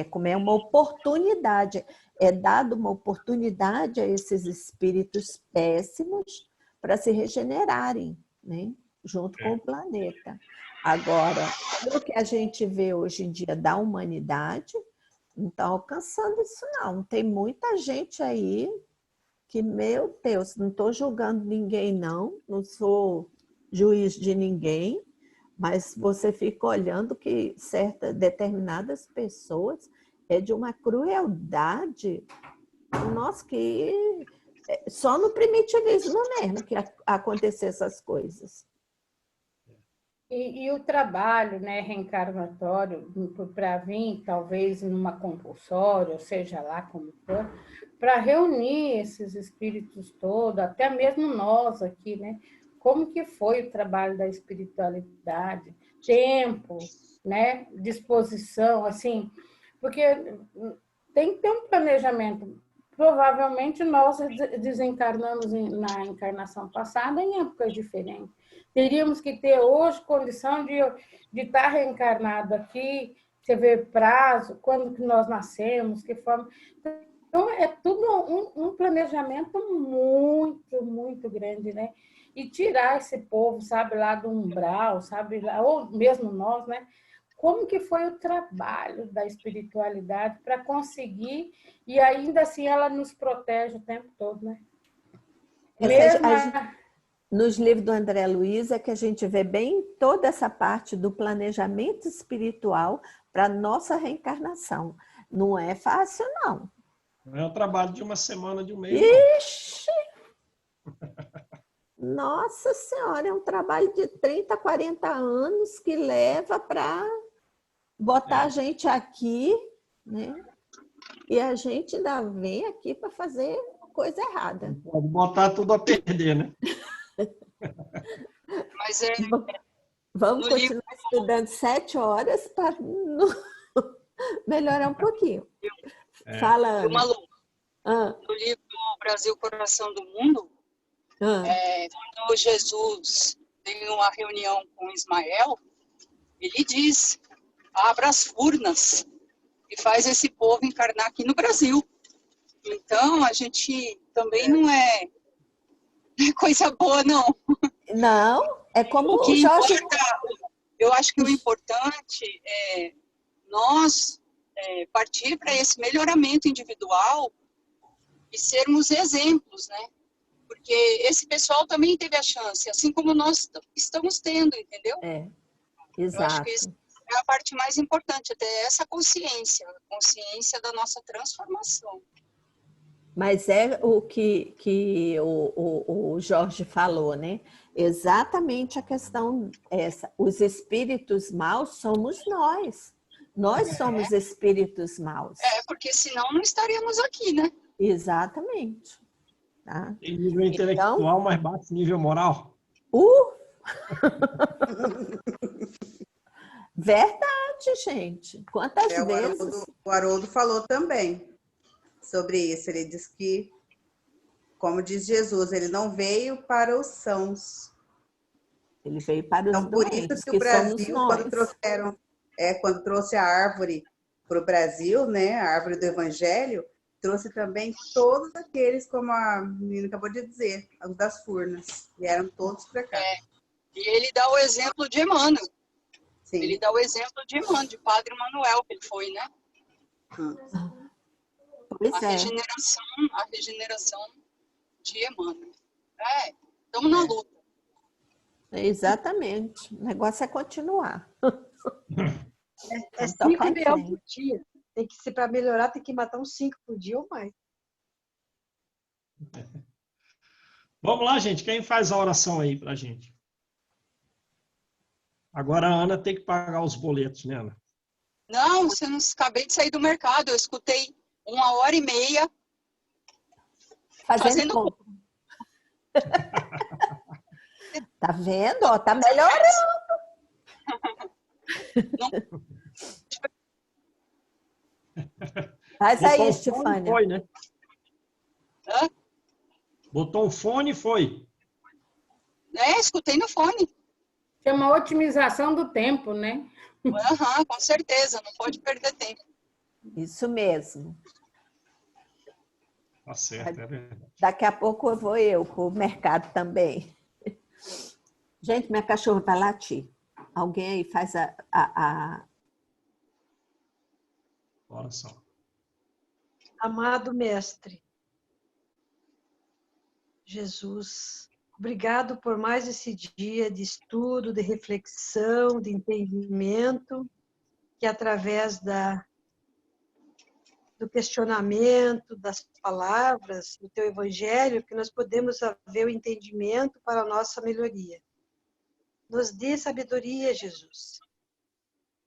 como é uma oportunidade, é dada uma oportunidade a esses espíritos péssimos para se regenerarem, né? Junto com o planeta. Agora, pelo que a gente vê hoje em dia da humanidade, não está alcançando isso, não. Tem muita gente aí que, meu Deus, não estou julgando ninguém, não sou juiz de ninguém, mas você fica olhando que determinadas pessoas é de uma crueldade, nossa, que só no primitivismo mesmo que acontecer essas coisas. E o trabalho, né, reencarnatório, para vir, talvez, numa compulsória, ou seja lá como for, para reunir esses espíritos todos, até mesmo nós aqui, né? Como que foi o trabalho da espiritualidade? Tempo, né? Disposição, assim, porque tem que ter um planejamento. Provavelmente nós desencarnamos na encarnação passada em épocas diferentes. Teríamos que ter hoje condição de estar reencarnado aqui, você vê prazo, quando que nós nascemos, que forma. Então, é tudo um planejamento muito, muito grande, né? E tirar esse povo, sabe, lá do umbral, sabe, ou mesmo nós, né? Como que foi o trabalho da espiritualidade para conseguir, e ainda assim ela nos protege o tempo todo, né? Nos livros do André Luiz é que a gente vê bem toda essa parte do planejamento espiritual para a nossa reencarnação. Não é fácil, não. Não é o trabalho de uma semana, de um mês, Ixi! Nossa Senhora, é um trabalho de 30, 40 anos que leva para botar a gente aqui, né? E a gente ainda vem aqui para fazer coisa errada. Pode botar tudo a perder, né? Mas vamos continuar estudando 7 horas para melhorar um pouquinho. Fala, Ana. Malu, no livro Brasil, Coração do Mundo, quando Jesus tem uma reunião com Ismael, ele diz, abra as furnas e faz esse povo encarnar aqui no Brasil. Então, a gente também não é coisa boa, não. Não, é como o Jorge... Eu acho que o importante é nós partir para esse melhoramento individual e sermos exemplos, né? Porque esse pessoal também teve a chance, assim como nós estamos tendo, entendeu? Exato. Eu acho que isso é a parte mais importante, até essa consciência, a consciência da nossa transformação. Mas é o que o Jorge falou, né? Exatamente a questão essa. Os espíritos maus somos nós. Nós somos espíritos maus. Porque senão não estaríamos aqui, né? Exatamente. Tá? Tem nível intelectual, mas baixo nível moral. Verdade, gente. Quantas vezes... O Haroldo falou também sobre isso. Ele diz que, como diz Jesus, ele não veio para os sãos. Ele veio para os doentes, por isso que o Brasil, quando trouxe a árvore para o Brasil, né, a árvore do Evangelho, trouxe também todos aqueles, como a menina acabou de dizer, os das furnas. Vieram todos para cá. E ele dá o exemplo de Emmanuel. Sim. Ele dá o exemplo de Emmanuel, de Padre Manuel, que ele foi, né? A regeneração de Emmanuel. Estamos na luta. Exatamente. O negócio é continuar. 5 leões por dia. Tem que ser para melhorar, tem que matar uns 5 por dia ou mais. Vamos lá, gente. Quem faz a oração aí pra gente? Agora a Ana tem que pagar os boletos, né, Ana? Não, você não acabei de sair do mercado. Eu escutei 1h30 fazendo compra. Tá vendo? Ó, tá melhorando. Faz aí, Stefânia. Foi, né? Botou um fone e foi. Escutei no fone. Chama otimização do tempo, né? Uhum, com certeza, não pode perder tempo. Isso mesmo. Tá certo, é verdade. Daqui a pouco eu vou para o mercado também. Gente, minha cachorra vai latir. Alguém aí faz a... Oração. Amado Mestre, Jesus, obrigado por mais esse dia de estudo, de reflexão, de entendimento, que através do questionamento, das palavras, do teu evangelho, que nós podemos haver o entendimento para a nossa melhoria. Nos dê sabedoria, Jesus,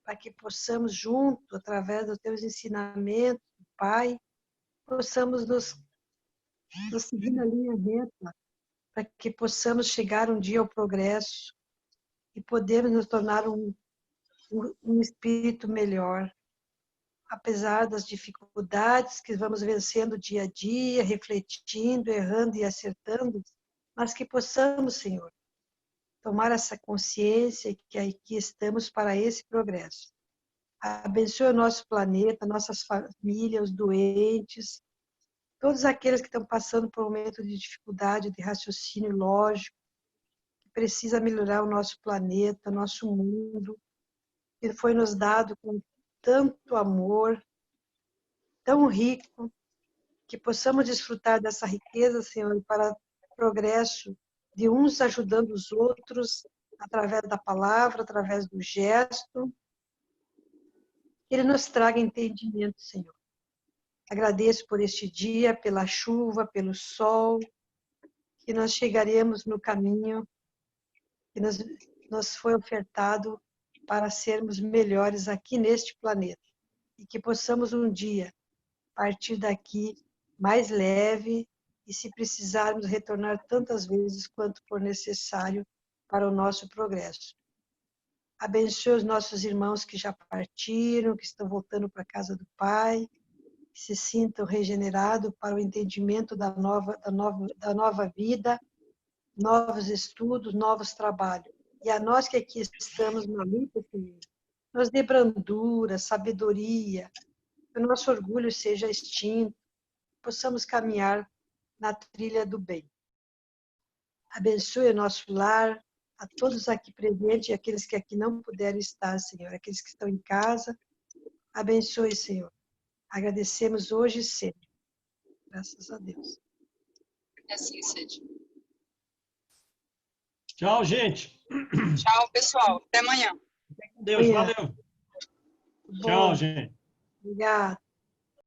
para que possamos junto, através dos teus ensinamentos, Pai, possamos nos seguir na linha reta, para que possamos chegar um dia ao progresso e podermos nos tornar um espírito melhor, apesar das dificuldades que vamos vencendo dia a dia, refletindo, errando e acertando, mas que possamos, Senhor, tomar essa consciência que aqui estamos para esse progresso. Abençoe o nosso planeta, nossas famílias, os doentes, todos aqueles que estão passando por um momento de dificuldade, de raciocínio lógico, que precisa melhorar o nosso planeta, o nosso mundo, que foi nos dado com tanto amor, tão rico, que possamos desfrutar dessa riqueza, Senhor, para o progresso de uns ajudando os outros, através da palavra, através do gesto. Que Ele nos traga entendimento, Senhor. Agradeço por este dia, pela chuva, pelo sol, que nós chegaremos no caminho que nos foi ofertado para sermos melhores aqui neste planeta. E que possamos um dia partir daqui mais leve e, se precisarmos, retornar tantas vezes quanto for necessário para o nosso progresso. Abençoe os nossos irmãos que já partiram, que estão voltando para a casa do Pai, que se sintam regenerados para o entendimento da nova vida, novos estudos, novos trabalhos. E a nós que aqui estamos na luta, Senhor, nos dê brandura, sabedoria, que o nosso orgulho seja extinto, possamos caminhar na trilha do bem. Abençoe o nosso lar, a todos aqui presentes e aqueles que aqui não puderam estar, Senhor, aqueles que estão em casa. Abençoe, Senhor. Agradecemos hoje e sempre. Graças a Deus. Assim seja. Tchau, gente. Tchau, pessoal. Até amanhã. Deus, valeu. Bom, Tchau, gente. obrigada.